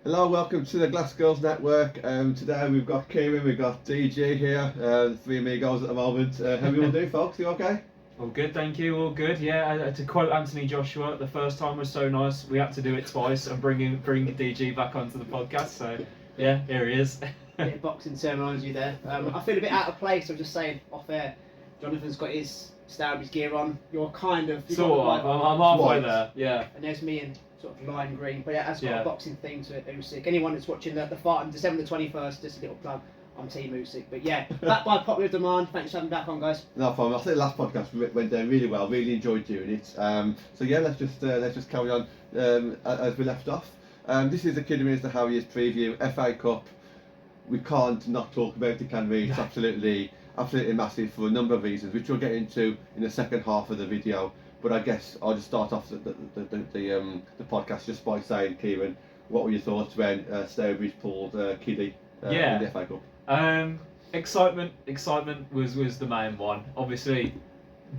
Hello, welcome to the Glassgirls network. Today we've got Kieran, we've got DG here, the three amigos at the moment. How are you all doing, folks? You okay? All good, thank you. All good. Yeah, to quote Anthony Joshua, the first time was so nice we had to do it twice and bring DG back onto the podcast. So yeah, here he is. Bit of boxing terminology there. I feel a bit out of place. I'm just saying off air. Jonathan's got his Stourbridge gear on. You're kind of Sort of. I'm halfway there. Yeah. And there's me in sort of lime green, but yeah, it has got a boxing theme to it. Usyk. Anyone that's watching the fight on December the 21st, just a little plug. I'm Team Usyk. But yeah, back by popular demand. Thanks for having me back on, guys. No problem. I think the last podcast went down really well. Really enjoyed doing it. So yeah, let's just carry on as we left off. This is the Kidderminster Harriers preview, FA Cup. We can't not talk about it, can we? It's absolutely massive for a number of reasons, which we'll get into in the second half of the video. But I guess I'll just start off the podcast just by saying, Kieran, what were your thoughts when Stourbridge pulled Kiddie in the FA Cup? Excitement was the main one. Obviously,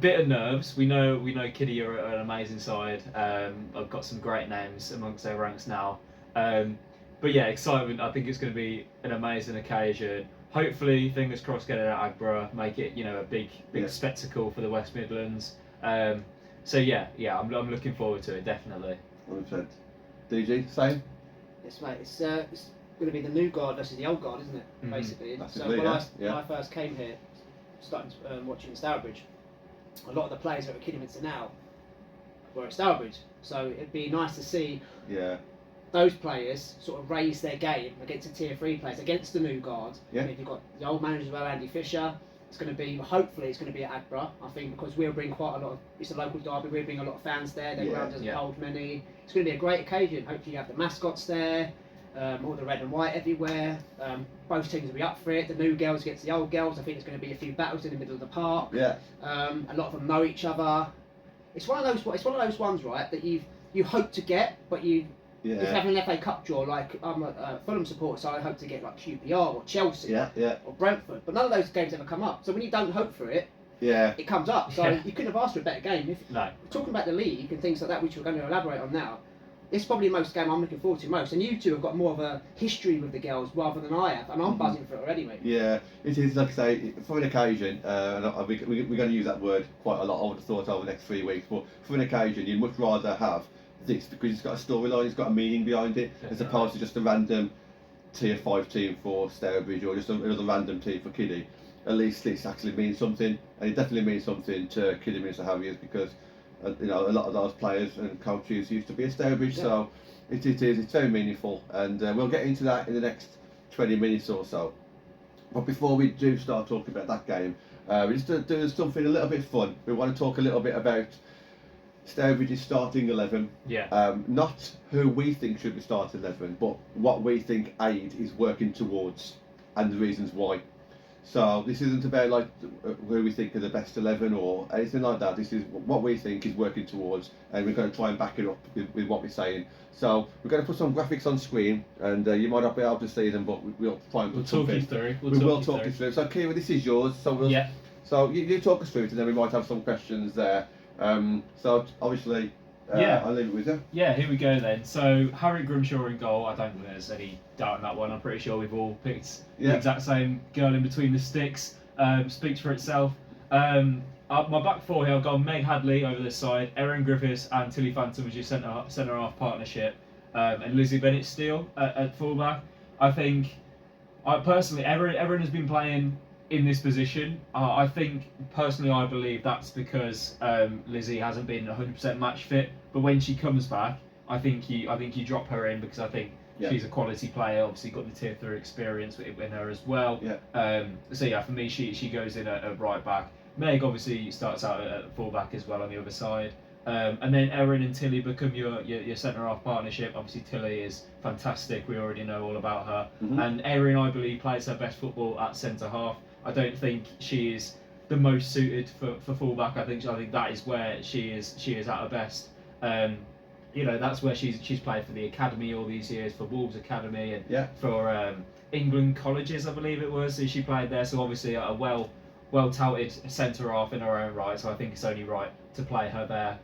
bit of nerves. We know Kiddie are an amazing side. I've got some great names amongst their ranks now. But yeah, excitement. I think it's going to be an amazing occasion. Hopefully, fingers crossed, get it at Aggborough, make it a big spectacle for the West Midlands. So yeah, I'm looking forward to it, definitely. 100%. DG, same? Yes, mate. It's going to be the new guard versus the old guard, isn't it? Mm-hmm. Basically. So when I first came here, started watching Stourbridge, a lot of the players that are at Kidderminster now were at Stourbridge. So it'd be nice to see those players sort of raise their game against the tier 3 players, against the new guard. Yeah. I mean, you've got the old manager as well, Andy Fisher. It's going to be, hopefully, it's going to be at Aggborough. I think because we'll bring quite a lot of, it's a local derby, we'll bring a lot of fans there. Their ground doesn't hold many. It's going to be a great occasion. Hopefully, you have the mascots there, all the red and white everywhere. Both teams will be up for it. The new girls against the old girls. I think there's going to be a few battles in the middle of the park. Yeah. A lot of them know each other. It's one of those. It's one of those ones, right, that you hope to get, but you. If you have an FA Cup draw, like I'm a Fulham supporter, so I hope to get like QPR or Chelsea or Brentford, but none of those games ever come up. So when you don't hope for it, it comes up. So you couldn't have asked for a better game. Talking about the league and things like that, which we're going to elaborate on now, it's probably the most game I'm looking forward to most. And you two have got more of a history with the girls rather than I have, and I'm buzzing for it already, mate. Yeah, it is, like I say, for an occasion, and we're going to use that word quite a lot, I would have thought, over the next 3 weeks, but for an occasion, you'd much rather have this because it's got a storyline, it's got a meaning behind it, as opposed to just a random tier 5 team for Stourbridge or just another random team for Kiddie. At least this actually means something, and it definitely means something to Kidderminster Harriers because a lot of those players and coaches used to be at Stourbridge, so it's very meaningful, and we'll get into that in the next 20 minutes or so. But before we do start talking about that game, we just do something a little bit fun. We want to talk a little bit about Stourbridge's starting 11. Not who we think should be starting 11, but what we think Aid is working towards and the reasons why. So this isn't about like who we think are the best 11 or anything like that. This is what we think is working towards, and we're going to try and back it up with what we're saying. So we're going to put some graphics on screen, and you might not be able to see them, but we'll try and put something. We will talk you through. So Kieran, this is yours. So So you talk us through it, and then we might have some questions there. So obviously, I'll leave it with you. Yeah, here we go then. So Harry Grimshaw in goal. I don't think there's any doubt in that one. I'm pretty sure we've all picked the exact same girl in between the sticks. Speaks for itself. My back four here, I've got Meg Hadley over this side, Erin Griffiths and Tilly Phantom as your centre half partnership, and Lizzie Bennett Steele at fullback. I think, personally, Erin has been playing in this position. I think personally, I believe that's because Lizzie hasn't been 100% match fit. But when she comes back, I think you drop her in because I think she's a quality player. Obviously, got the tier 3 experience in her as well. So for me, she goes in at right back. Meg obviously starts out at full back as well on the other side. And then Erin and Tilly become your centre half partnership. Obviously, Tilly is fantastic. We already know all about her. And Erin, I believe, plays her best football at centre half. I don't think she is the most suited for fullback. I think that is where she is at her best. That's where she's played for the academy all these years, for Wolves Academy and for England Colleges, I believe it was. So she played there. So obviously a well-touted centre half in her own right, so I think it's only right to play her there.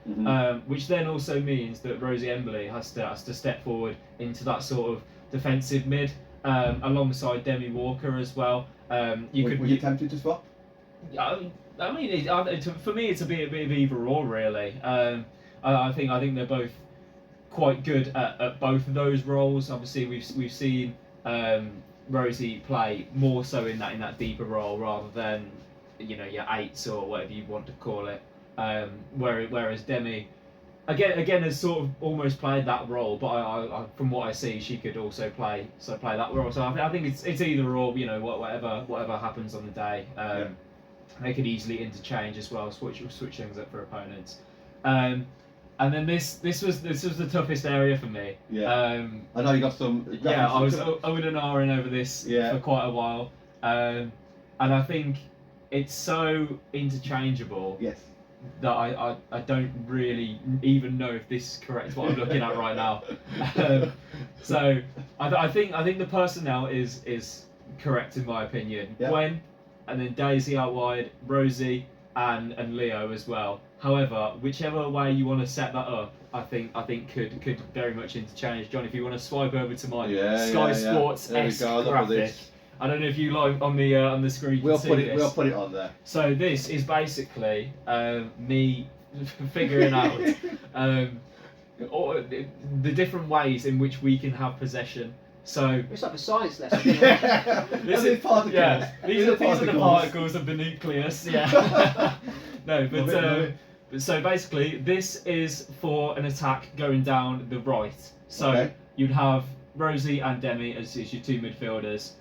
Which then also means that Rosie Emberley has to step forward into that sort of defensive mid, alongside Demi Walker as well. Were you tempted to swap? I mean, for me, it's a bit of either or, really. I think they're both quite good at both of those roles. Obviously, we've seen Rosie play more so in that deeper role rather than your eights or whatever you want to call it. Whereas Demi, again has sort of almost played that role, but I from what I see, she could also play that role. So I think it's either or. Whatever happens on the day. They could easily interchange as well, switch things up for opponents. And then this was the toughest area for me. Yeah. I know you got some. Yeah, I was owing and ahhing over this for quite a while, and I think it's so interchangeable. Yes. That I don't really even know if this is correct what I'm looking at right now. So I think the personnel is correct in my opinion. Yeah. Gwen, and then Daisy out wide, Rosie and Leo as well. However, whichever way you want to set that up, I think could very much interchange. John, if you want to swipe over to my Sky Sports-esque graphic. I don't know if you like on the screen. We'll put it on there. So this is basically me figuring out the different ways in which we can have possession. So it's like a science lesson. This is particles. Yeah, these are the particles of the nucleus. Yeah. No, but so basically, this is for an attack going down the right. So you'd have Rosie and Demi as your two midfielders.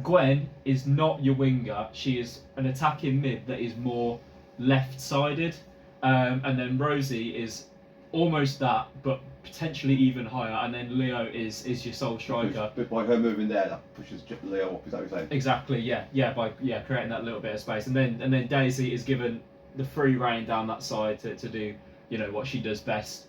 Gwen is not your winger. She is an attacking mid that is more left-sided, and then Rosie is almost that, but potentially even higher. And then Leo is your sole striker. But by her moving there, that pushes Leo up. Is that what you're saying? Exactly. Yeah. By creating that little bit of space, and then Daisy is given the free rein down that side to do what she does best.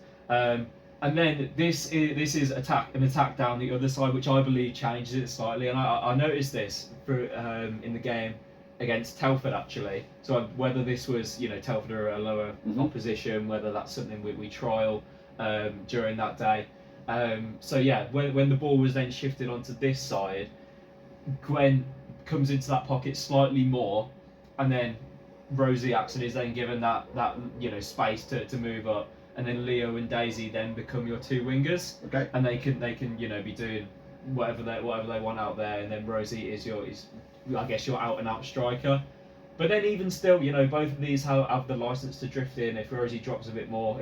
And then this is an attack down the other side, which I believe changes it slightly. And I noticed this in the game against Telford actually. So whether this was Telford are a lower opposition, whether that's something we trial during that day. So yeah, when the ball was then shifted onto this side, Gwen comes into that pocket slightly more, and then Rosie Axon is then given that space to move up. And then Leo and Daisy then become your two wingers, and they can be doing whatever they want out there. And then Rosie is your out and out striker. But then even still, both of these have the license to drift in if Rosie drops a bit more.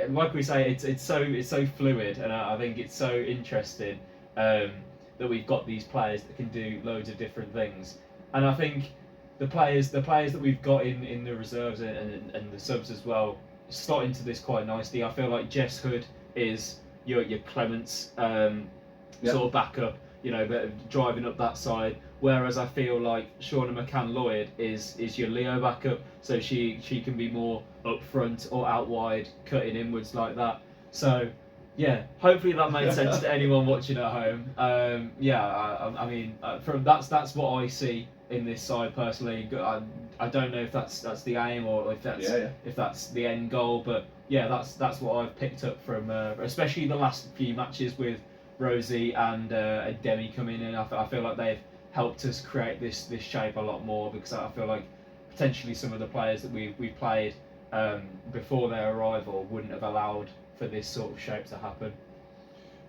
Like we say, it's so fluid, and I think it's so interesting that we've got these players that can do loads of different things. And I think the players that we've got in the reserves and the subs as well slot into this quite nicely. I feel like Jess Hood is your Clements sort of backup, driving up that side. Whereas I feel like Shauna McCann-Lloyd is your Leo backup, so she can be more up front or out wide, cutting inwards like that. So yeah, hopefully that made sense to anyone watching at home. I mean, from that's what I see in this side personally. I don't know if that's the aim or if that's the end goal, but yeah, that's what I've picked up from especially the last few matches with Rosie and Demi coming in. I feel like they've helped us create this shape a lot more, because I feel like potentially some of the players that we've played before their arrival wouldn't have allowed for this sort of shape to happen.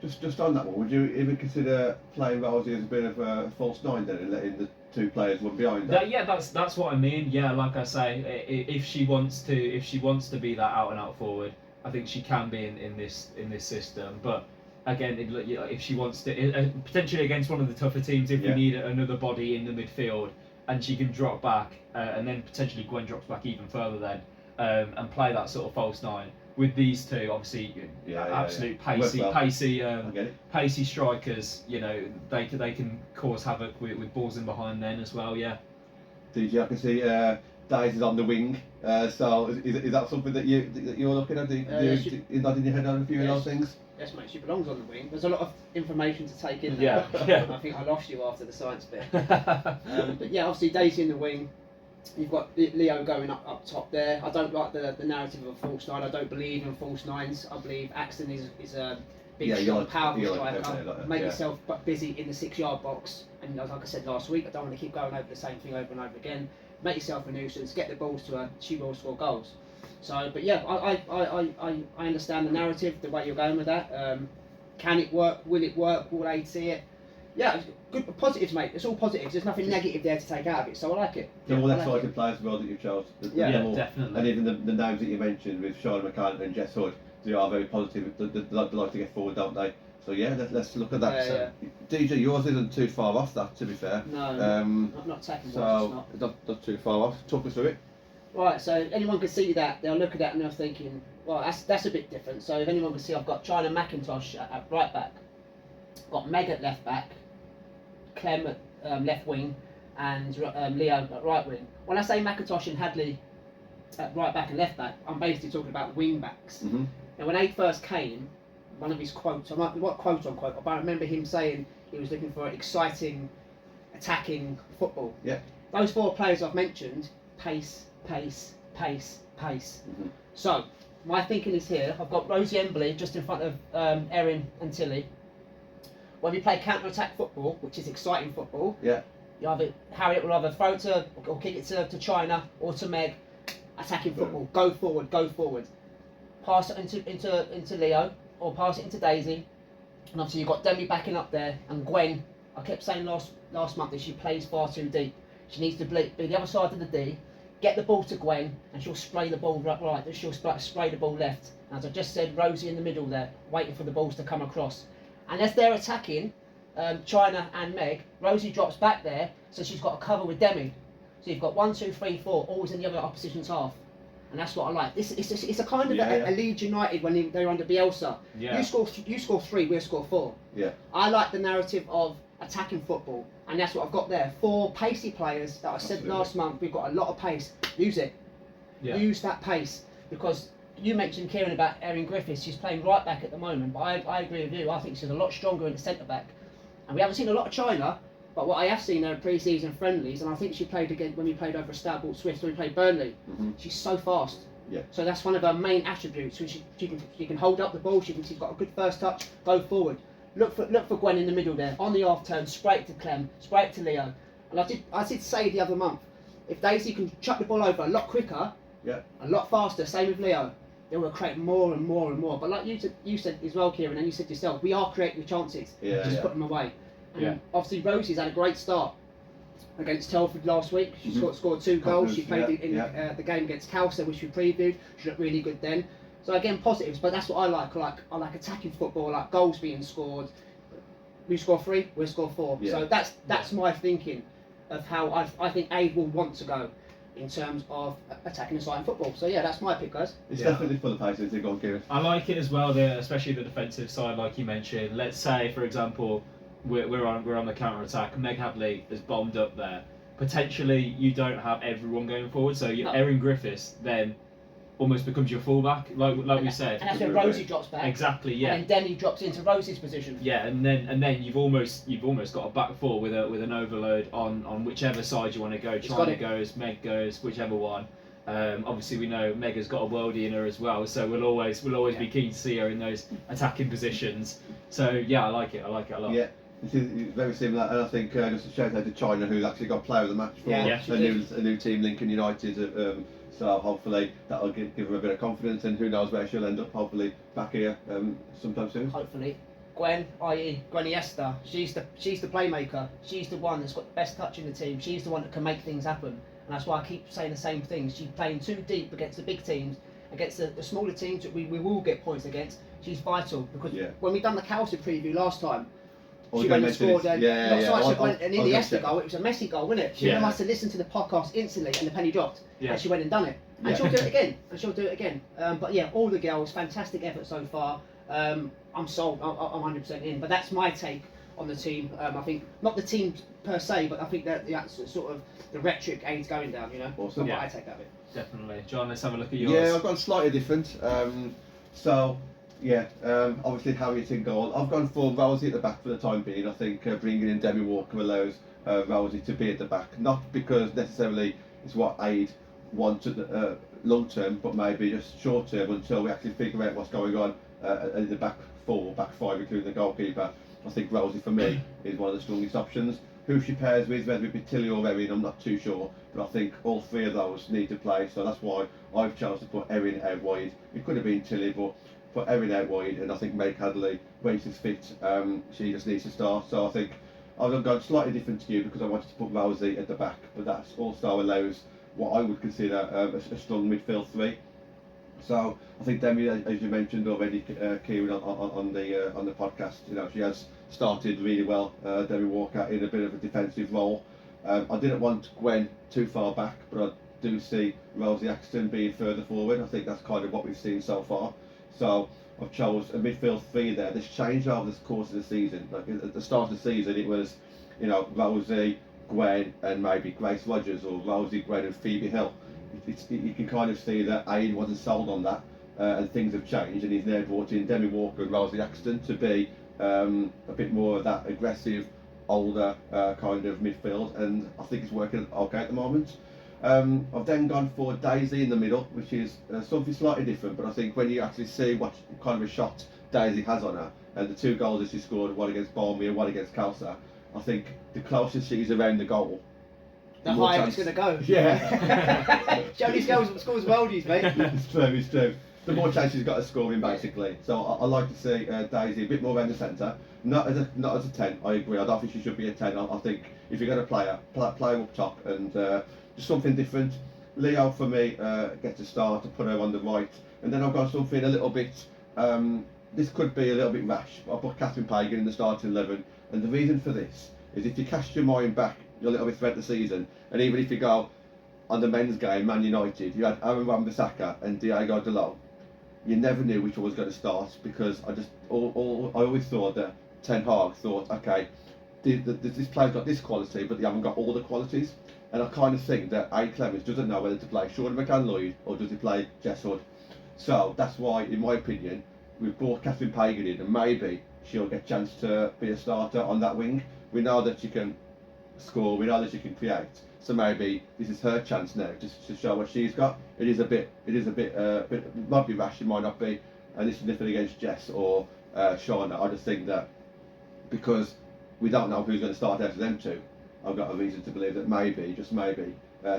Just on that one, would you even consider playing Rosie as a bit of a false nine then, and letting the two players run behind her? Yeah, that's what I mean. Yeah, like I say, if she wants to be that out and out forward, I think she can be in this system. But again, if she wants to, potentially against one of the tougher teams, if we need another body in the midfield, and she can drop back, and then potentially Gwen drops back even further then, and play that sort of false nine. With these two, obviously, absolute pacey strikers. They can cause havoc with balls in behind then as well. Yeah. DG, I can see Daisy's on the wing. So is that something that you're looking at? You're nodding your head on a few of those things? Yes, mate. She belongs on the wing. There's a lot of information to take in there. I think I lost you after the science bit. But yeah, obviously Daisy in the wing. You've got Leo going up top there. I don't like the narrative of a false nine. I don't believe in false nines. I believe Axton is a big, strong, powerful striker. Make yourself busy in the 6-yard box. And like I said last week, I don't want to keep going over the same thing over and over again. Make yourself a nuisance. Get the balls to her. She will score goals. So, but yeah, I understand the narrative, the way you're going with that. Can it work? Will it work? Will they see it? Yeah, good positives, mate. It's all positives. There's nothing negative there to take out of it, so I like it. They're all exciting players as well that you've chosen. Yeah, definitely. And even the names that you mentioned with Charlotte McCann and Jess Hood, they are very positive. They like to get forward, don't they? So yeah, let's look at that. DG, yours isn't too far off that, to be fair. No, not attacking. So not too far off. Talk us through it. Right, so anyone can see that. They'll look at that and they're thinking, well, that's a bit different. So if anyone can see, I've got China McIntosh at right back, got Meg at left back, Clem at left wing, and Leo at right wing. When I say McIntosh and Hadley at right back and left back, I'm basically talking about wing backs. Mm-hmm. Now, when Aid first came, one of his quotes, what quote unquote, but I remember him saying he was looking for exciting, attacking football. Yeah. Those 4 players I've mentioned, pace, pace, pace, pace. Mm-hmm. So, my thinking is here, I've got Rosie Embley just in front of Erin and Tilly. When we play counter-attack football, which is exciting football, Harriet will either throw it to or kick it to China or to Meg. Attacking football, go forward, go forward. Pass it into Leo or pass it into Daisy, and obviously you've got Demi backing up there and Gwen. I kept saying last month that she plays far too deep. She needs to be the other side of the D, get the ball to Gwen, and she'll spray the ball right. She'll spray the ball left. And as I just said, Rosie in the middle there, waiting for the balls to come across. Unless they're attacking China and Meg, Rosie drops back there, so she's got a cover with Demi. So you've got 1, 2, 3, 4, always in the other opposition's half, and that's what I like. It's a kind of a Leeds United when they were under Bielsa. Yeah. You score 3, we'll score 4. Yeah. I like the narrative of attacking football, and that's what I've got there. 4 pacey players that I said last month. We've got a lot of pace. Use it. Yeah. Use that pace, because you mentioned, Kieran, about Erin Griffiths. She's playing right back at the moment, but I agree with you. I think she's a lot stronger in the centre back, and we haven't seen a lot of China. But what I have seen her pre-season friendlies, and I think she played again when we played over Stour Swift, when we played Burnley. Mm-hmm. She's so fast. Yeah. So that's one of her main attributes. She can hold up the ball. She's got a good first touch. Go forward. Look for Gwen in the middle there. On the half turn, spray it to Clem, spray it to Leo. And I did say the other month, if Daisy can chuck the ball over a lot quicker, a lot faster, same with Leo, they will create more and more and more. But like you said as well, Kieran, and you said yourself, we are creating the chances. Just put them away. And obviously Rosie's had a great start against Telford last week. She scored 2 goals. She played in the game against Calcer, which we previewed. She looked really good then. So again, positives, but that's what I like. I like attacking football, I like goals being scored. We score 3, we'll score 4. Yeah. So that's my thinking of how I think Aid will want to go in terms of attacking and exciting football. So yeah, that's my pick, guys. It's definitely full of pace, isn't it? Go on, Kieran. I like it as well, there, especially the defensive side, like you mentioned. Let's say, for example, we're on the counter attack. Meg Hadley is bombed up there. Potentially, you don't have everyone going forward. So Erin Griffiths then almost becomes your fullback, like we said. And that's when Rosie drops back. Exactly, yeah. And then he drops into Rosie's position. Yeah, and then you've almost got a back 4 with an overload on whichever side you want to go. China goes, Meg goes, whichever one. Obviously, we know Meg has got a worldie in her as well, so we'll always be keen to see her in those attacking positions. So yeah, I like it a lot. Yeah. It's very similar, and I think just a shout out to China, who's actually got player of the match for a new team, Lincoln United. So hopefully that'll give her a bit of confidence, and who knows where she'll end up. Hopefully back here sometime soon. Hopefully, Gwen, i.e. Gwen Iniesta, she's the playmaker. She's the one that's got the best touch in the team. She's the one that can make things happen, and that's why I keep saying the same thing. She's playing too deep against the big teams, against the smaller teams that we will get points against. She's vital, because when we done the Calcium preview last time, she went and scored an Iniesta goal. It was a Messi goal, wasn't it? She must have listened to the podcast instantly, and the penny dropped, and she went and done it. And she'll do it again. But yeah, all the girls, fantastic effort so far. I'm sold. I'm 100% in. But that's my take on the team. I think not the team per se, but I think that that's sort of the rhetoric Aid's going down. Awesome. What I take that of it. Definitely, John. Let's have a look at yours. Yeah, I've gone slightly different. Obviously Harriet in goal. I've gone for Rosie at the back for the time being. I think bringing in Demi Walker allows Rosie to be at the back, not because necessarily it's what Aid wanted long term, but maybe just short term until we actually figure out what's going on in the back four, back five, including the goalkeeper. I think Rosie for me is one of the strongest options. Who she pairs with, whether it be Tilly or Erin, I'm not too sure, but I think all three of those need to play, so that's why I've chosen to put Erin out wide. It could have been Tilly, but put Erin out wide, and I think Meg Hadley, when she's fit, she just needs to start. So I think I've gone slightly different to you because I wanted to put Rosie at the back, but that also allows what I would consider a strong midfield three. So I think Demi, as you mentioned already, Kieran on the podcast, she has started really well. Demi Walker in a bit of a defensive role. I didn't want Gwen too far back, but I do see Rosie Axton being further forward. I think that's kind of what we've seen so far. So I've chose a midfield three there. This changed over the course of the season. Like at the start of the season, it was Rosie, Gwen, and maybe Grace Rogers, or Rosie, Gwen, and Phoebe Hill. You can kind of see that Aid wasn't sold on that, and things have changed, and he's now brought in Demi Walker and Rosie Axton to be a bit more of that aggressive, older kind of midfield, and I think it's working okay at the moment. I've then gone for Daisy in the middle, which is something slightly different, but I think when you actually see what kind of a shot Daisy has on her, and the two goals that she scored, one against Barmy and one against Kelsa, I think the closest she is around the goal, the higher it's going to go. Yeah. She only scores worldies, mate. It's true. The more chance she's got of scoring, basically. So I like to see Daisy a bit more around the centre. Not as a 10, I agree. I don't think she should be a 10. I think if you're going to play her up top and just something different. Leo, for me, gets a start to put her on the right. And then I've got something a little bit, this could be a little bit rash, but I put Catherine Pagan in the starting 11. And the reason for this is if you cast your mind back a little bit throughout the season, and even if you go on the men's game, Man United, you had Aaron Wan-Bissaka and Diego Dalot. You never knew which one was going to start, because I always thought that Ten Hag thought, okay, this player's got this quality, but they haven't got all the qualities. And I kind of think that Clements doesn't know whether to play Sean McCann-Lloyd or does he play Jess Hood. So that's why, in my opinion, we've brought Catherine Pagan in, and maybe she'll get a chance to be a starter on that wing. We know that she can score, we know that she can create, so maybe this is her chance now to show what she's got. It is a bit, it might be rash, it might not be, and this is nothing against Jess or Shauna. I just think that because we don't know who's going to start out of them two, I've got a reason to believe that maybe, just maybe,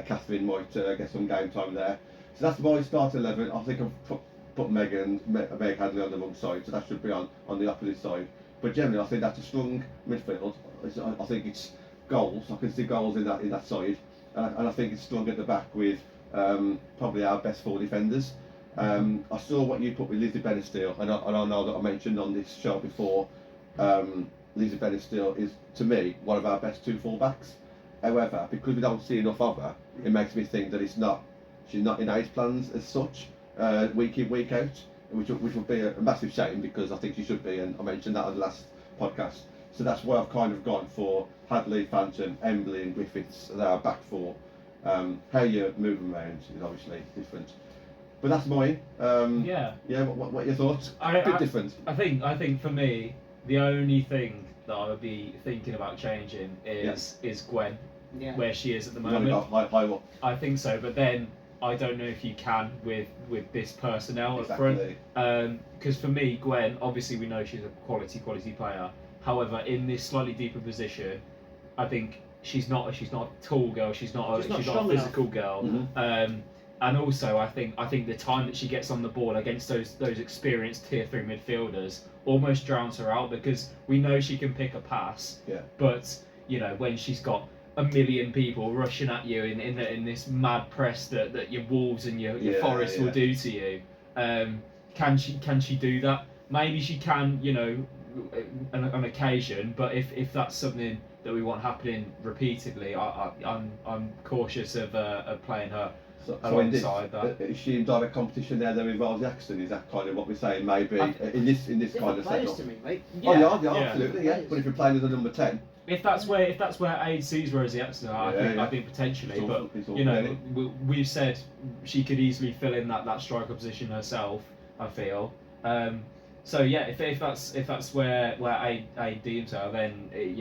Catherine might get some game time there. So that's my start 11. I think I've put Meg Hadley on the wrong side, so that should be on the opposite side. But generally, I think that's a strong midfield. I think it's goals. I can see goals in that side, and I think it's strong at the back with probably our best four defenders. I saw what you put with Lizzie Benestill, and I know that I mentioned on this show before. Lizzie Benestill is, to me, one of our best two fullbacks. However, because we don't see enough of her, it makes me think that she's not in A's plans as such, week in, week out, which would be a massive shame, because I think she should be, and I mentioned that on the last podcast. So that's why I've kind of gone for Hadley, Phantom, Embley and Griffiths as our back four. How you move them around is obviously different. But that's mine. Yeah, what are your thoughts? A bit different. I think for me, the only thing that I would be thinking about changing is Gwen, where she is at the moment. High. I think so, but then I don't know if you can with this personnel up front. Because for me, Gwen, obviously we know she's a quality player. However, in this slightly deeper position, I think she's not a tall girl. She's not a physical girl. Mm-hmm. And also, I think the time that she gets on the ball against those experienced tier 3 midfielders almost drowns her out, because we know she can pick a pass. Yeah. But when she's got a million people rushing at you in this mad press that your Wolves and your Forest will do to you, can she do that? Maybe she can, on occasion. But if that's something that we want happening repeatedly, I'm cautious of playing her. Alongside that, is she in direct competition there with Rosie Axton? Is that kind of what we're saying? Maybe in this kind of setup. To me, mate. Yeah. Absolutely, yeah. But if you're playing as a number 10, if that's where Aid sees Rosie Axton, I think potentially. But we've said she could easily fill in that striker position herself. I feel. So yeah, if that's where Aid deems her, then it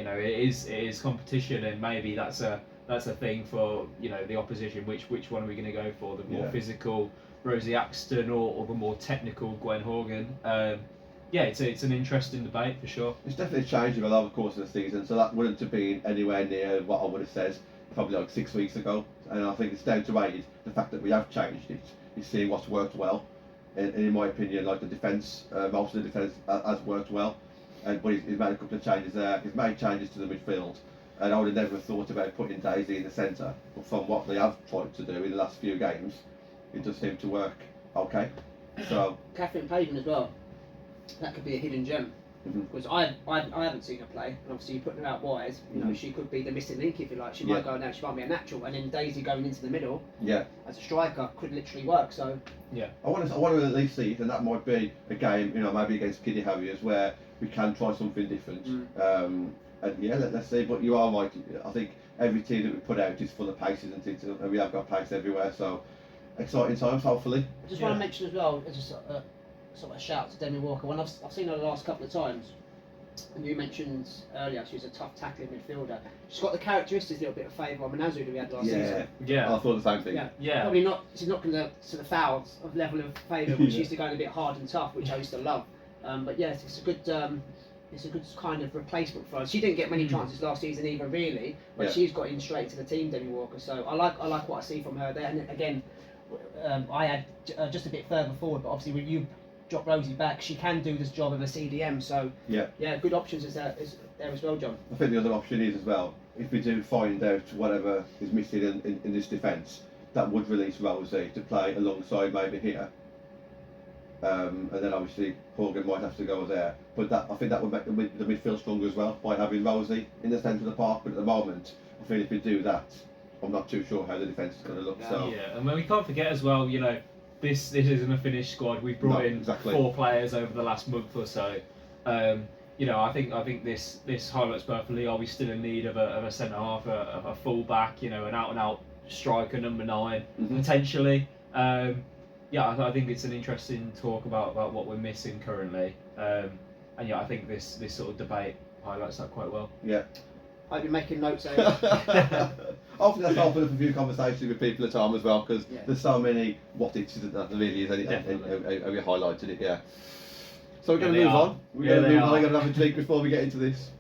is competition, and maybe that's a that's a thing for the opposition. Which one are we going to go for? The more physical Rosie Axton or the more technical Gwen Horgan? It's an interesting debate for sure. It's definitely changed over the course of the season, so that wouldn't have been anywhere near what I would have said probably like 6 weeks ago. And I think it's down to Aid, the fact that we have changed it. You see what's worked well, and in my opinion, like the defence, most of the defence has worked well. But he's made a couple of changes there. He's made changes to the midfield, and I would have never thought about putting Daisy in the centre. But from what they have tried to do in the last few games, it does seem to work okay. So Catherine Payden as well. That could be a hidden gem. Because I haven't seen her play, and obviously you're putting her out wide. She could be the missing link if you like. She might go now. She might be a natural, and then Daisy going into the middle. As a striker could literally work. So I want to at least see it, and that might be a game, maybe against Kiddie Harriers where we can try something different. And let's see. But you are right. I think every team that we put out is full of pace, isn't it? And we have got pace everywhere. So exciting times, hopefully. I just want to mention as well, just sort of a shout to Demi Walker. When I've seen her the last couple of times, and you mentioned earlier she's a tough tackling midfielder. She's got the characteristics a little bit of favour on Manazu that we had last season. Yeah. I thought the same thing. Yeah. Probably not. She's not going to sort of foul of level of favour, but she used to go in a bit hard and tough, which I used to love. But yes, it's a good kind of replacement for her. She didn't get many chances last season either, really, but she's got in straight to the team, Demi Walker. So I like what I see from her there. And again, I had just a bit further forward, but obviously when you drop Rosie back, she can do this job of a CDM. So good options is there as well, John. I think the other option is as well, if we do find out whatever is missing in this defence, that would release Rosie to play alongside maybe here. And then obviously Horgan might have to go there, but I think that would make the midfield stronger as well by having Rosie in the centre of the park. But at the moment, I feel if we do that, I'm not too sure how the defence is going to look. And we can't forget as well, this isn't a finished squad. We've brought in 4 players over the last month or so. I think this highlights perfectly. Are we still in need of a centre half, of a full back, an out and out striker, number 9 potentially? I think it's an interesting talk about what we're missing currently. I think this sort of debate highlights that quite well. I've been making notes. Hopefully that's opened up a few conversations with people at home as well, because there's so many what ifs that there really is, and we highlighted it. So we're going to move on. We're going to move on. I'm going to have a drink before we get into this.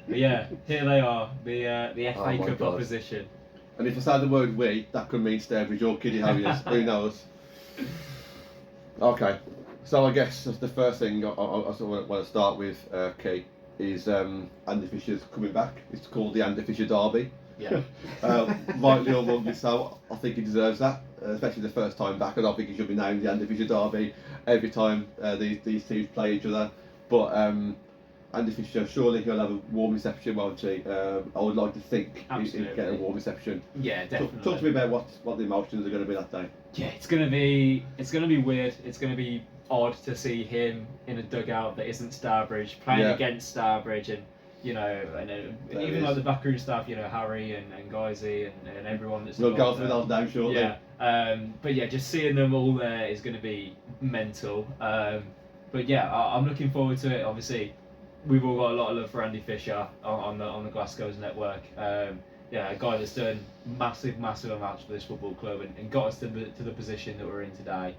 Here they are, the FA Cup opposition. And if I say the word we, that could mean Stourbridge or Kiddie Harriers. Who knows? Okay, so I guess the first thing I sort of want to start with, Key, is Andy Fisher's coming back. It's called the Andy Fisher Derby. Rightly or wrongly so, I think he deserves that, especially the first time back. I don't think he should be named the Andy Fisher Derby every time these teams play each other. But Andy Fisher, surely he'll have a warm reception, won't he? I would like to think he'll get a warm reception. Yeah, definitely. Talk to me about what the emotions are going to be that day. Yeah, it's going to be weird. It's going to be odd to see him in a dugout that isn't Stourbridge, playing against Stourbridge, and even like the backroom staff, Harry and Guysy and everyone that's we'll go through those now shortly. But just seeing them all there is going to be mental. I'm looking forward to it. Obviously, we've all got a lot of love for Andy Fisher on the Glassgirls network. A guy that's done massive amounts for this football club and got us to the position that we're in today.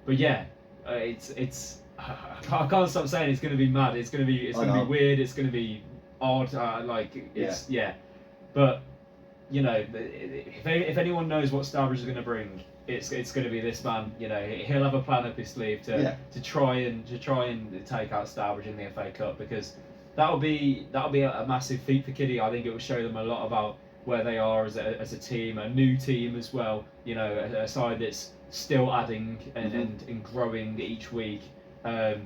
It's I can't stop saying it's going to be mad. It's going to be weird. It's going to be odd. But if anyone knows what Stourbridge is going to bring, it's going to be this man. He'll have a plan up his sleeve to try and take out Stourbridge in the FA Cup, because that'll be a massive feat for Kiddie. I think it will show them a lot about where they are as a team, a new team as well. A side that's still adding and growing each week. To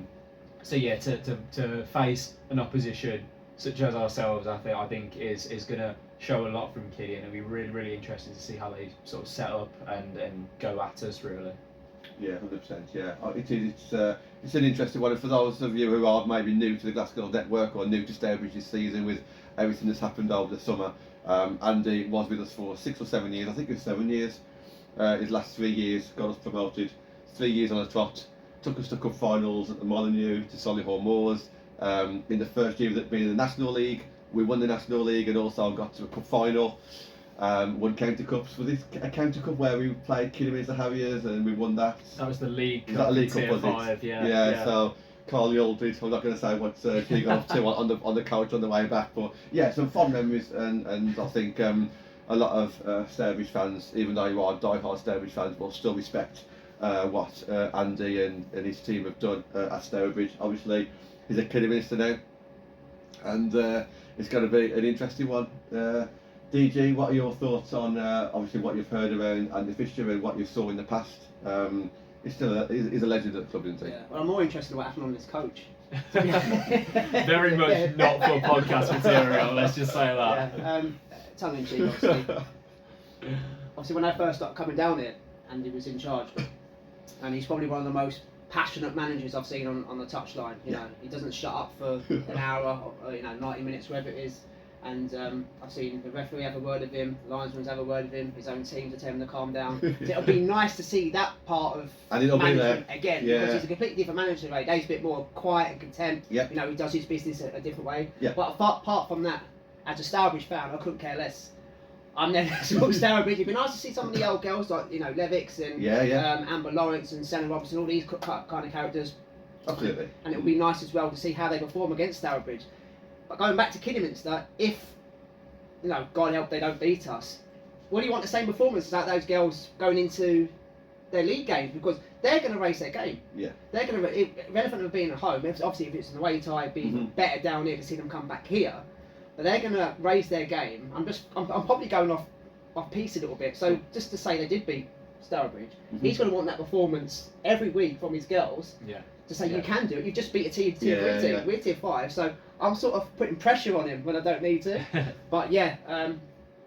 face an opposition such as ourselves, I think is going to show a lot from Kiddie, and it'll be really interesting to see how they sort of set up and go at us really. 100%. It's an interesting one. And for those of you who are maybe new to the Glassgirls network or new to Stourbridge this season with everything that's happened over the summer, Andy was with us for 6 or 7 years. I think it was 7 years. His last 3 years got us promoted. 3 years on a trot. Took us to cup finals at the Molyneux, to Solihull Moors. In the first year of being in the National League, we won the National League and also got to a cup final. Won county cups. Was this a county cup where we played Kidderminster Harriers and we won that? That was the league. Was that a league cup? Tier Was 5, it? yeah. So Carl Aldridge. I'm not going to say what he got up to on the couch on the way back, but yeah, some fond memories, and I think a lot of Stourbridge fans, even though you are die-hard Stourbridge fans, will still respect what Andy and his team have done at Stourbridge. Obviously, he's at Kidderminster now, and it's going to be an interesting one. DG, what are your thoughts on obviously what you've heard around Andy Fisher and what you saw in the past? He's still he's a legend at the club, isn't he? Yeah. Well, I'm more interested in what happened on this coach. Very much not for podcast material. Let's just say that. Yeah. Tongue in cheek, obviously. Obviously, when I first started coming down here, Andy was in charge, and he's probably one of the most passionate managers I've seen on the touchline. You know, he doesn't shut up for an hour, or 90 minutes, whatever it is. And I've seen the referee have a word with him, the linesmen have a word with him, his own team to tell him to calm down. So it'll be nice to see that part of management again, because he's a completely different manager. Right? He's a bit more quiet and content. Yep. He does his business a different way. Yep. But apart from that, as a Stourbridge fan, I couldn't care less. I'm never supported Stourbridge. It'd be nice to see some of the old girls like Levix and Amber Lawrence and Senna Robinson, all these kind of characters. Absolutely. And it would be nice as well to see how they perform against Stourbridge. But going back to Kidderminster, if God help they don't beat us, what do you want the same performances like those girls going into their league games? Because they're going to raise their game. Yeah. They're going to, relevant of being at home. Obviously, if it's an away tie, it'd be better down here to see them come back here. But they're going to raise their game. I'm probably going off piece a little bit. So just to say they did beat Stourbridge, he's going to want that performance every week from his girls. Yeah. To say you can do it. You just beat a tier 3 team. Yeah. We're tier 5, so I'm sort of putting pressure on him when I don't need to. But yeah,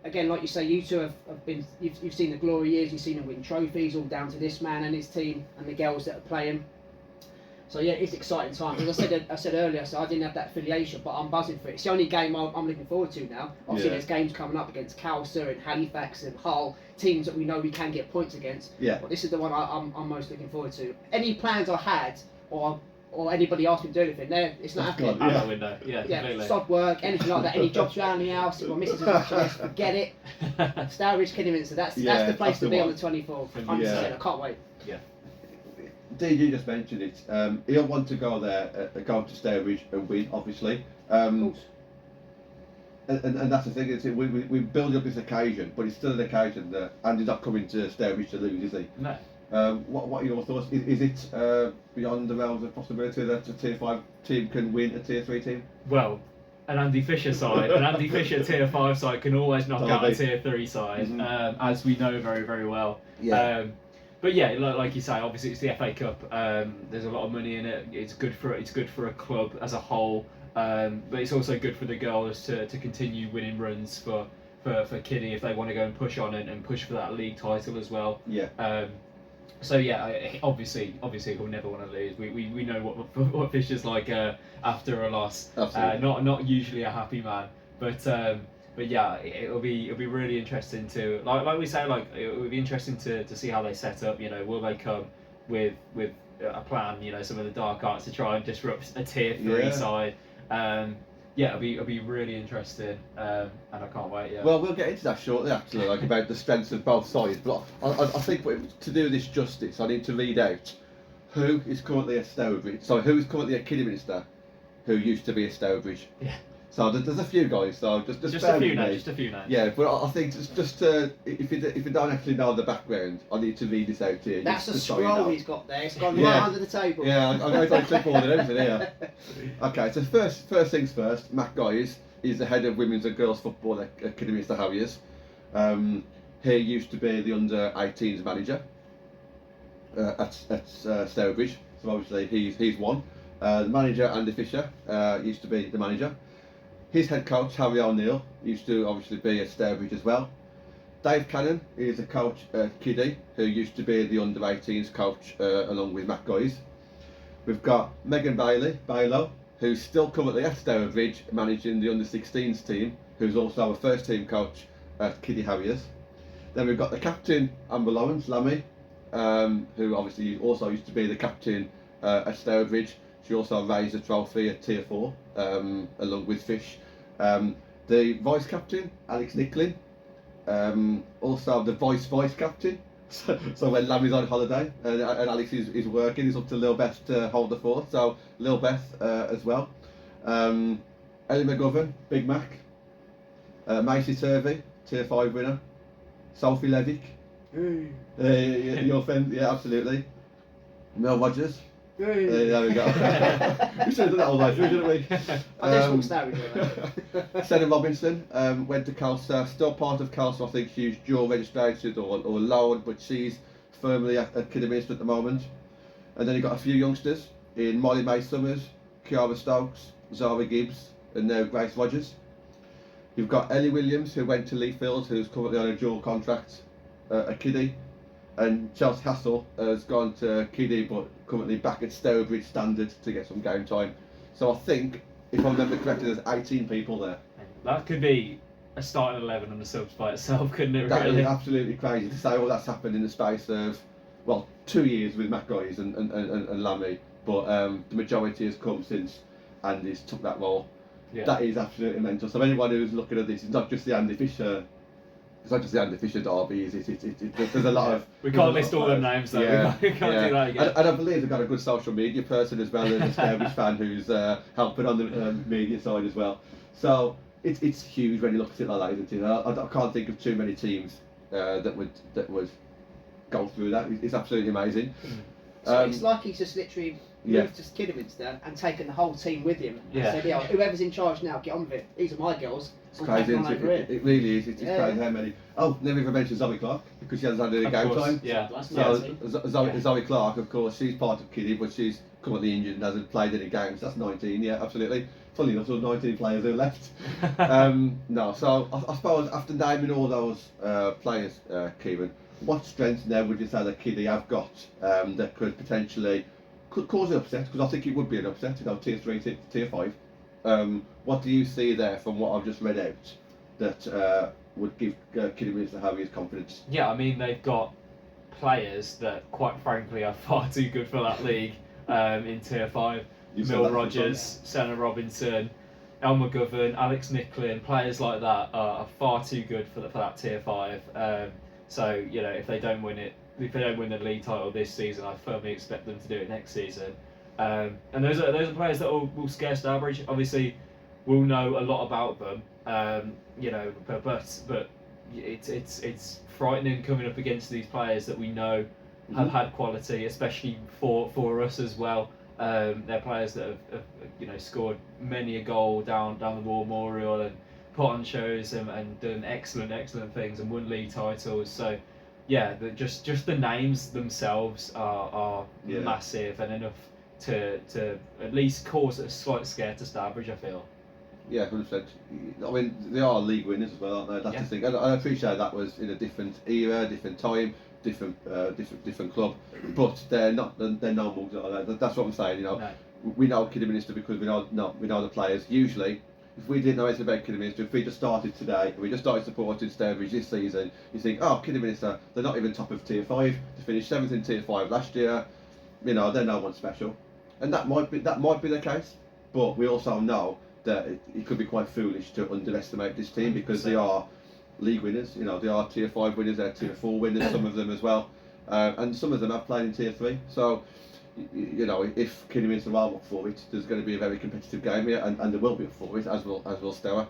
again, like you say, you two have been. You've seen the glory years. You've seen him win trophies, all down to this man and his team and the girls that are playing. So yeah, it's exciting times. As I said earlier, so I didn't have that affiliation, but I'm buzzing for it. It's the only game I'm looking forward to now. Obviously, there's games coming up against Calcer and Halifax and Hull, teams that we know we can get points against. Yeah. But this is the one I'm most looking forward to. Any plans I had, or anybody asked me to do anything, it's not happening. Out the window. Yeah, completely. Sod work, anything like that, any jobs around the house, if my missus is watching this, forget it. Stourbridge, Kidderminster, that's the place to be on the 24th. 100%, I can't wait. Yeah. DG just mentioned it. He'll want to go there, go to Stourbridge and win, obviously. Of course. And that's the thing, is we build up this occasion, but it's still an occasion that Andy's not coming to Stourbridge to lose, is he? No. What are your thoughts? Is it beyond the realms of possibility that a tier 5 team can win a tier 3 team? Well, an Andy Fisher side, an Andy Fisher tier 5 side can always knock out a tier 3 side, as we know very, very well. Yeah. But yeah, like you say, obviously it's the FA Cup. There's a lot of money in it. It's good for a club as a whole. But it's also good for the girls to continue winning runs for Kiddie if they want to go and push on and push for that league title as well. Yeah. So yeah, obviously he'll never want to lose. We know what Fisher's like after a loss. Absolutely. Not usually a happy man, but yeah, it'll be really interesting to like we say, like it would be interesting to see how they set up. Will they come with a plan? Some of the dark arts to try and disrupt a tier 3 side. Yeah, it'll be really interesting, and I can't wait. Yeah. Well, we'll get into that shortly, actually, like about the strengths of both sides. But I think to do this justice, I need to read out who is currently a Stourbridge. So who is currently a Kidderminster, who used to be a Stourbridge. Yeah. So there's a few guys. So just a few names. Just a few names. Yeah, but I think just if you don't actually know the background, I need to read this out to you. That's a scroll he's got there. It's gone right under the table. Yeah, I'm going to clip all and everything here. Okay, so first things first. Matt Guys is the head of women's and girls football at Kidderminster Harriers. He used to be the under-18s manager at Stourbridge. So obviously he's one. The manager Andy Fisher used to be the manager. His head coach, Harry O'Neill, used to obviously be at Stourbridge as well. Dave Cannon is a coach at Kiddie, who used to be the under-18s coach along with Matt Guys. We've got Megan Bailo, who's still currently at Stourbridge managing the under-16s team, who's also a first team coach at Kiddie Harriers. Then we've got the captain, Amber Lawrence, Lammy, who obviously also used to be the captain at Stourbridge. She also raised a trophy at Tier 4, along with Fish The vice captain, Alex Nicklin. Also the vice captain. So when Lammy's on holiday and Alex is working, it's up to Lil Beth to hold the fort. So Lil Beth as well. Ellie McGovern, Big Mac. Macy Turvey, Tier 5 winner. Sophie Levick. Your friend, yeah, absolutely. Mel Rogers. There we go. We should have done that all the way through, didn't we? I just walked out. Senna Robinson went to Calcer, still part of Calcer. I think she's dual registered or loan, but she's firmly at Kidderminster at the moment. And then you've got a few youngsters in Molly May Summers, Kiara Stokes, Zara Gibbs, and now Grace Rogers. You've got Ellie Williams, who went to Leafield, who's currently on a dual contract at Kiddie. And Chelsea Hassel has gone to Kiddie, but currently back at Stourbridge Standard to get some game time. So I think, if I remember correctly, there's 18 people there. That could be a starting 11 on the subs by itself, couldn't it? That Really? is absolutely crazy to say all that's happened in the space of, well, 2 years with Matt Guys and Lammy, but the majority has come since Andy's took that role. Yeah. That is absolutely mental. So anyone who's looking at this, it's not just the Andy Fisher. It's not just the Andy Fisher derby. There's a lot of. We can't list all the names though. Yeah, We can't do that again. And I believe they've got a good social media person as well, as a Stourbridge fan who's helping on the media side as well. So it's huge when you look at it like that, isn't it? I can't think of too many teams that would go through that. It's absolutely amazing. So it's like he's just literally Yeah. moved to Kidderminster and taken the whole team with him. And Yeah. said, yeah, whoever's in charge now, get on with it. These are my girls. It's I'm crazy, taking isn't on over it? It really is. It's Yeah. crazy how many. Oh, never even mentioned Zoe Clark because she hasn't had any Of game course, time. yeah. That's So nasty. Zoe Clark, of course, she's part of Kiddie, but she's currently injured and hasn't played any games. That's 19, yeah, absolutely. Funny enough, there's 19 players who left. No, so I suppose after naming all those players, Kieran, what strengths now would you say that Kiddie have got that could potentially cause an upset? Because I think it would be an upset, tier 3, tier 5. What do you see there from what I've just read out that would give Kidderminster Harriers confidence? Yeah, I mean they've got players that, quite frankly, are far too good for that league in Tier 5. You said Mill that Rogers, Senna Robinson, El McGovern, Alex Nicklin, players like that are far too good for that Tier 5. So if they don't win the league title this season, I firmly expect them to do it next season. And those are players that will scare Stourbridge. Obviously, we'll know a lot about them. But it's frightening coming up against these players that we know have had quality, especially for us as well. They're players that have scored many a goal down the War Memorial and put on shows and done excellent things and won league titles. So yeah, just the names themselves are massive and enough to at least cause a slight scare to Stourbridge, I feel. Yeah, 100%. I mean, they are league winners as well, aren't they? That's the thing. And I appreciate that was in a different era, different time, different club, but they're not. They're no mugs like that. That's what I'm saying. No. We know Kidderminster because we know the players. Usually, if we didn't know anything about Kidderminster, if we just started today, we just started supporting Stourbridge this season, you think, oh, Kidderminster, they're not even top of Tier 5. They finished 7th in Tier 5 last year. They're no one special, and that might be the case. But we also know that it could be quite foolish to underestimate this team because they are league winners. They are Tier 5 winners, they're Tier 4 winners, some of them as well, and some of them have played in Tier 3. So, if Kidderminster are up for it, there's going to be a very competitive game here, and there will be up for it, as will Stour.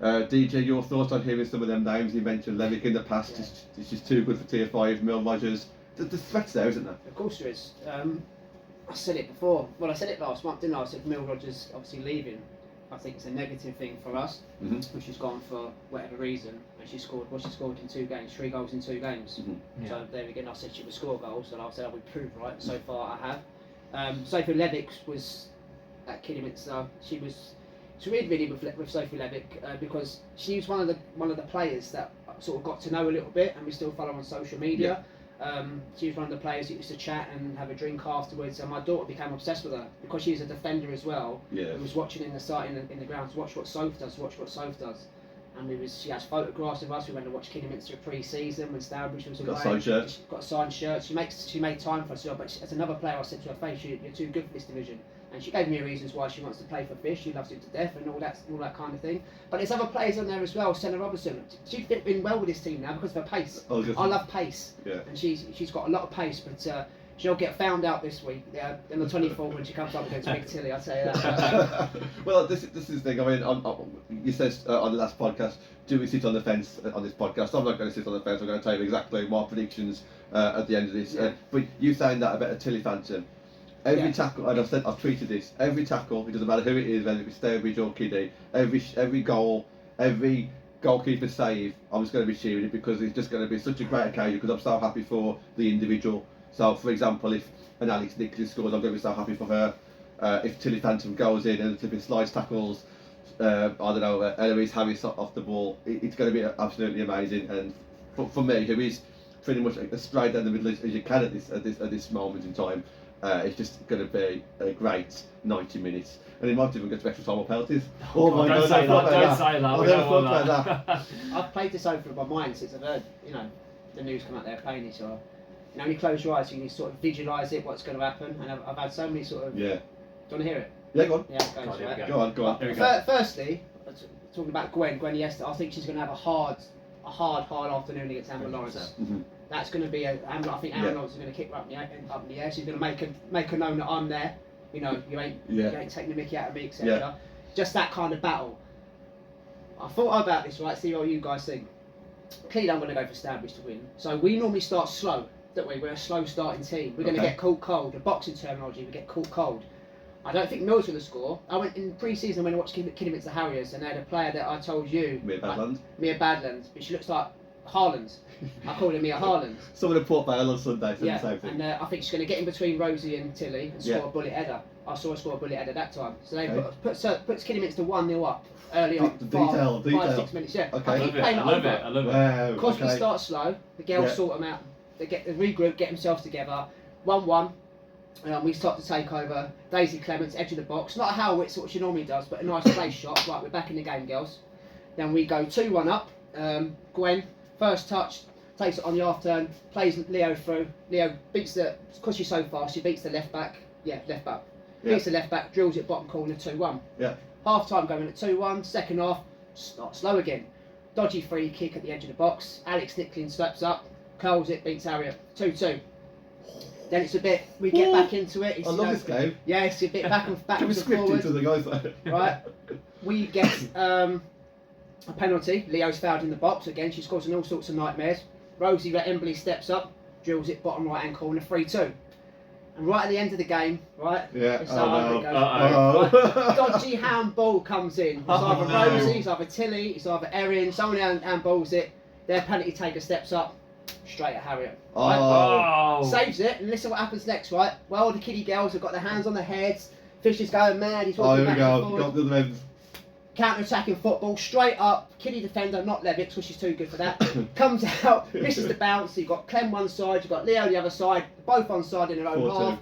DJ, your thoughts on hearing some of them names? You mentioned Levick in the past. Yeah. It's just too good for Tier 5. Mill Rogers. There's threats there, isn't there? Of course there is. I said it before. Well, I said it last month, didn't I? I said Mill Rogers obviously leaving. I think it's a negative thing for us, when she's gone for whatever reason, and she scored in 2 games, 3 goals in 2 games. Yeah. So there again, I said she would score goals, and I said I would prove right. So far, I have. Sophie Levick was at Kidderminster. It's really with Sophie Levick because she was one of the players that I sort of got to know a little bit, and we still follow on social media. She was one of the players that used to chat and have a drink afterwards, and my daughter became obsessed with her because she's a defender as well. Yeah. Who was watching in the ground to watch what Soph does, and she has photographs of us. We went to watch Kidderminster pre-season when Stourbridge was away. Got a signed shirt. Got a signed shirt. She made time for us, but as another player, I said to her face, you're too good for this division. And she gave me reasons why she wants to play for Fish. She loves it to death and all that kind of thing. But there's other players on there as well. Senna Robertson. She fit in well with this team now because of her pace. I love pace. Yeah. And she's got a lot of pace, but she'll get found out this week. On the 24th when she comes up against Big Tilly. I'll tell you that. Well, this is the thing. I mean, you said on the last podcast, do we sit on the fence on this podcast? I'm not going to sit on the fence. I'm going to tell you exactly my predictions at the end of this. Yeah. But you saying that about a Tilly Phantom. Every tackle, and I've tweeted this, every tackle, it doesn't matter who it is, whether it's Stourbridge or Kiddie, every goal, every goalkeeper save, I'm just going to be cheering it because it's just going to be such a great occasion because I'm so happy for the individual. So, for example, if an Alex Nicholas scores, I'm going to be so happy for her. If Tilly Phantom goes in and flipping slides tackles, I don't know, Eloise Harris off the ball, it's going to be absolutely amazing. And for me, who is pretty much as straight down the middle as you can at this moment in time, it's just going to be a great 90 minutes. And it might even get to extra time or penalties. Oh my God, don't say that. I never thought about that. I've played this over in my mind since I've heard, the news come out there playing it. So, you close your eyes, you can sort of visualise it, what's going to happen. And I've had so many sort of... Yeah. Do you want to hear it? Yeah, go on. Yeah, Go on. There we go. Firstly, talking about Gwen yesterday, I think she's going to have a hard afternoon against Amber Lawrence. Mm-hmm. That's going to be I think Amber Lawrence is going to kick her up in the air. She's going to make her known that I'm there. You ain't taking the mickey out of me, etc. Yeah. Just that kind of battle. I thought about this, right? See what you guys think. Clearly, I'm going to go for Stourbridge to win. So we normally start slow, don't we? We're a slow starting team. We're going to get caught cold. The boxing terminology, we get caught cold. I don't think Mill's going to score. I went in pre-season when I watched Kidderminster Harriers, and they had a player that I told you, Mia Badland. Mia Badland, but she looks like Haaland. I called her Mia Haaland. Someone at Port Vale on Sunday said the same thing. And I think she's going to get in between Rosie and Tilly and score a bullet header. I saw her score a bullet header that time. So they puts Kidderminster 1-0 up early on. Detail. 5-6 minutes, yeah. Okay. I love it. Wow. Because we start slow, the girls sort them out. They regroup, get themselves together. 1-1. We start to take over. Daisy Clements, edge of the box. Not a howitzer, what she normally does, but a nice place shot. Right, we're back in the game, girls. Then we go 2-1 up. Gwen, first touch, takes it on the half turn, plays Leo through. Leo beats because she's so fast, she beats the left back. Yeah, left back. Beats the left back, drills it bottom corner 2-1. Yeah. Half time going at 2-1. Second half, start slow again. Dodgy free kick at the edge of the box. Alex Nicklin steps up, curls it, beats Harriet 2-2. Then it's a bit, we get back into it. It's, I love this game. Yeah, it's a bit back and Can we script forward. into the guys there? Right. We get a penalty. Leo's fouled in the box. Again, she's causing all sorts of nightmares. Rosie Embley steps up, drills it bottom right hand corner, 3-2. And right at the end of the game, right? Yeah. It's right, dodgy handball comes in. It's either Rosie, it's either Tilly, it's either Erin. Someone handballs it. Their penalty taker steps up, straight at Harriet. Right? Oh. Saves it, and listen what happens next, right? Well, the kiddie girls have got their hands on their heads. Fish is going mad. He's walking back and forward. Got the lens. Counter-attacking football, straight up. Kiddie defender, not Levitt, because she's too good for that. Comes out, misses the bounce. You've got Clem one side, you've got Leo the other side. Both on side in their own half.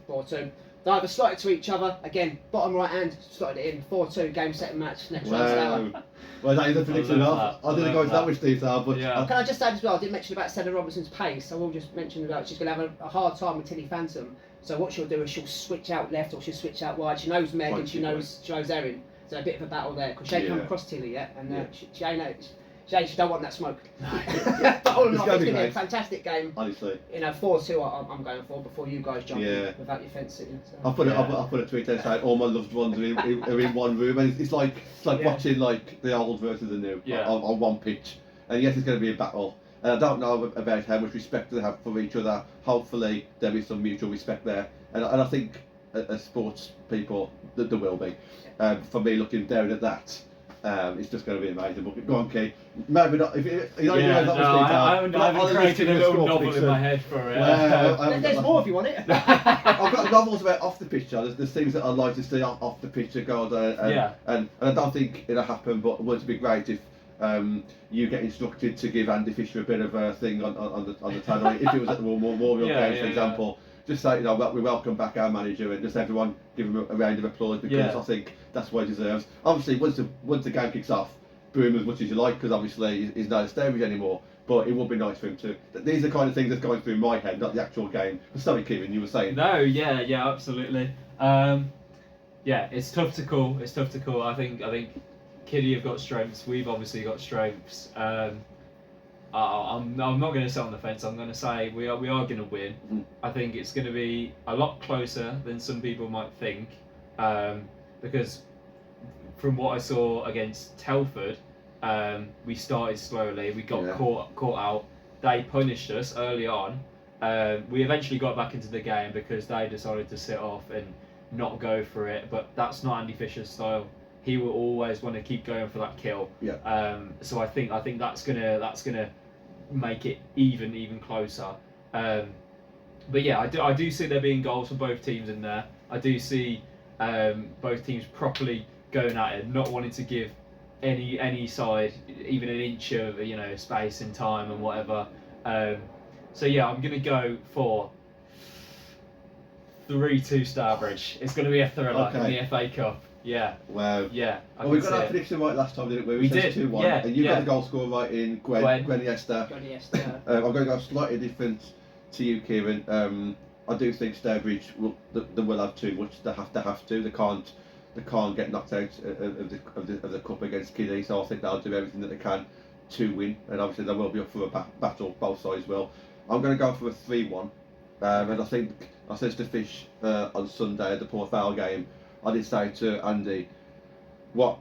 4-2. They either slotted to each other. Again, bottom right hand, slotted it in. 4-2, game, set and match. Next round. Well, that is a prediction off. I didn't go into that much detail, but yeah. Can I just add as well? I didn't mention about Senna Robertson's pace. I will just mention about she's going to have a hard time with Tilly Phantom. So what she'll do is she'll switch out left or she'll switch out wide. She knows Meg and she knows Erin. So a bit of a battle there because she ain't come across Tilly yet, and she ain't. She don't want that smoke. But all in all, it's going to be a fantastic game. Honestly. 4-2 I'm going for before you guys jump in without your fence sitting. So. I put a tweet there saying all my loved ones are in one room, and it's like watching like the old versus the new on one pitch. And yes, it's going to be a battle. And I don't know about how much respect they have for each other. Hopefully there is some mutual respect there, and I think as sports people that there will be. For me, looking down at that. It's just going to be amazing. But go on, Kate. Maybe not. If you don't I haven't created a little novel in my head for it. There's more if you want it. I've got novels about off the pitch. There's things that I'd like to see off the pitch that go there. And I don't think it'll happen, but it would be great if you get instructed to give Andy Fisher a bit of a thing on the tannoy. If it was at the Memorial Games, for example. Just say, we welcome back our manager, and just everyone give him a round of applause because I think that's what he deserves. Obviously, once the game kicks off, boo him as much as you like, because obviously he's not at Stourbridge anymore. But it would be nice for him to. These are the kind of things that's going through my head, not the actual game. Sorry, Kieran, you were saying. No, yeah, absolutely. Yeah, it's tough to call. I think Kiddy have got strengths. We've obviously got strengths. I'm not going to sit on the fence. I'm going to say we are going to win. Mm-hmm. I think it's going to be a lot closer than some people might think, because from what I saw against Telford, we started slowly. We got caught out. They punished us early on. We eventually got back into the game because they decided to sit off and not go for it. But that's not Andy Fisher's style. He will always want to keep going for that kill. Yeah. So I think that's gonna make it even closer. But yeah, I do see there being goals for both teams in there. I do see both teams properly going at it, not wanting to give any side even an inch of space and time and whatever. So yeah, I'm gonna go for 3-2 Stourbridge. It's gonna be a thriller in the FA Cup. Yeah. Wow. Yeah. Well, we got our prediction right last time, didn't we? We did. 2-1. Yeah. And you got the goal scorer right in Gwen Iniesta. I'm going to go slightly different to you, Kieran. I do think Stourbridge will have too much. They have to. They can't get knocked out of the cup against Kiddy. So I think they'll do everything that they can to win. And obviously they will be up for a battle. Both sides will. I'm going to go for a 3-1. And I think I said to Fish on Sunday at the Port Vale game. I did say to Andy, what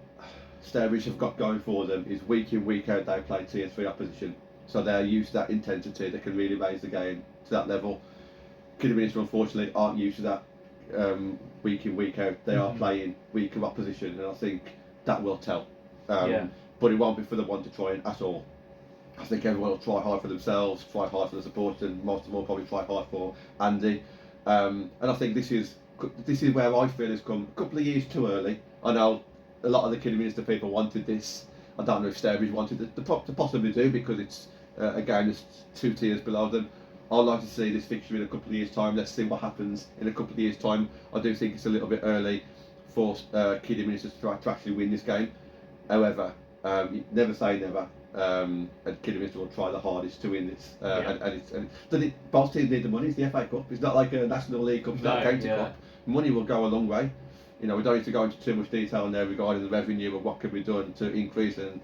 Stourbridge have got going for them is week in, week out they play tier 3 opposition. So they're used to that intensity, they can really raise the game to that level. Kidderminster unfortunately aren't used to that week in, week out. They are playing weak of opposition, and I think that will tell. But it won't be for the one to try at all. I think everyone will try hard for themselves, try hard for the supporters, and most of all probably try hard for Andy. And I think this is where I feel it's come a couple of years too early. I know a lot of the Kidderminster people wanted this. I don't know if Stourbridge wanted it to possibly do, because it's a game that's 2 tiers below them. I'd like to see this fixture in a couple of years' time. Let's see what happens in a couple of years' time. I do think it's a little bit early for Kidderminster to actually win this game. However, never say never. And Kidderminster will try the hardest to win this. Both teams need the money. It's the FA Cup. It's not like a National League Cup. It's not a county cup. Money will go a long way. We don't need to go into too much detail in there regarding the revenue and what can be done to increase it.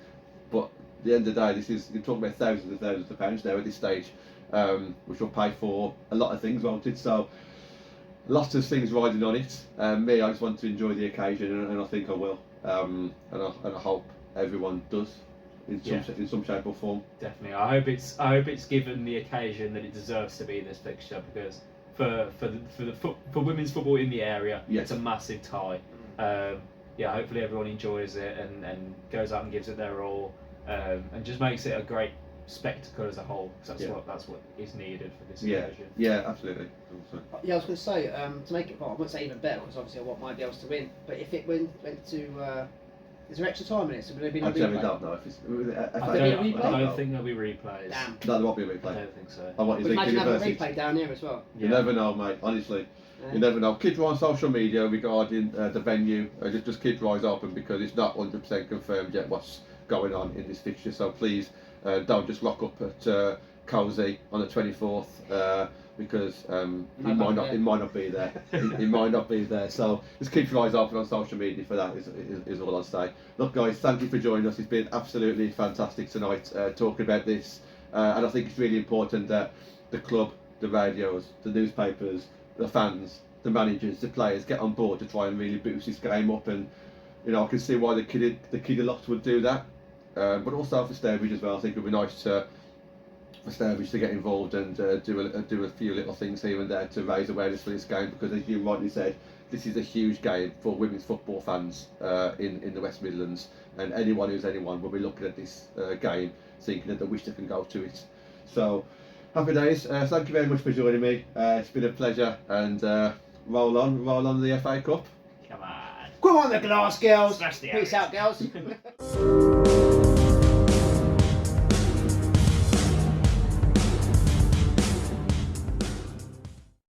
But at the end of the day, you're talking about thousands and thousands of pounds there at this stage, which will pay for a lot of things, won't it? So lots of things riding on it. Me, I just want to enjoy the occasion, and I think I will. And I hope everyone does. In some shape or form. Definitely. I hope it's given the occasion that it deserves to be in this fixture, because for women's football in the area, it's a massive tie. Hopefully everyone enjoys it and goes out and gives it their all, and just makes it a great spectacle as a whole. Cause that's what is needed for this occasion. Yeah, absolutely. Yeah, I was going to say to make it. Well, I wouldn't say even better, because obviously I want my girls to win. But if it went to is there extra time in it? So will there be no replay? I don't know if it's. I don't think there'll be replays. Damn. No, there won't be a replay. I don't think so. Imagine having a replay down here as well. You never know, mate. Honestly, you never know. Keep your eye on social media regarding the venue. Just keep your eyes open, because it's not 100% confirmed yet what's going on in this fixture. So please don't just lock up at Cozy on the 24th. Because it might not be there. It might not be there. So just keep your eyes open on social media for that. Is all I'll say. Look, guys, thank you for joining us. It's been absolutely fantastic tonight talking about this, and I think it's really important that the club, the radios, the newspapers, the fans, the managers, the players get on board to try and really boost this game up. And I can see why the Kidderlots would do that, but also for Stourbridge as well. I think it would be nice for Stourbridge to get involved and do a few little things here and there to raise awareness for this game, because as you rightly said, this is a huge game for women's football fans in the West Midlands, and anyone will be looking at this game thinking that they wish they can go to it. So happy days. Thank you very much for joining me. It's been a pleasure, and roll on the FA Cup. Come on. Go on the Glassgirls. Smash the Peace Harriers. out, girls.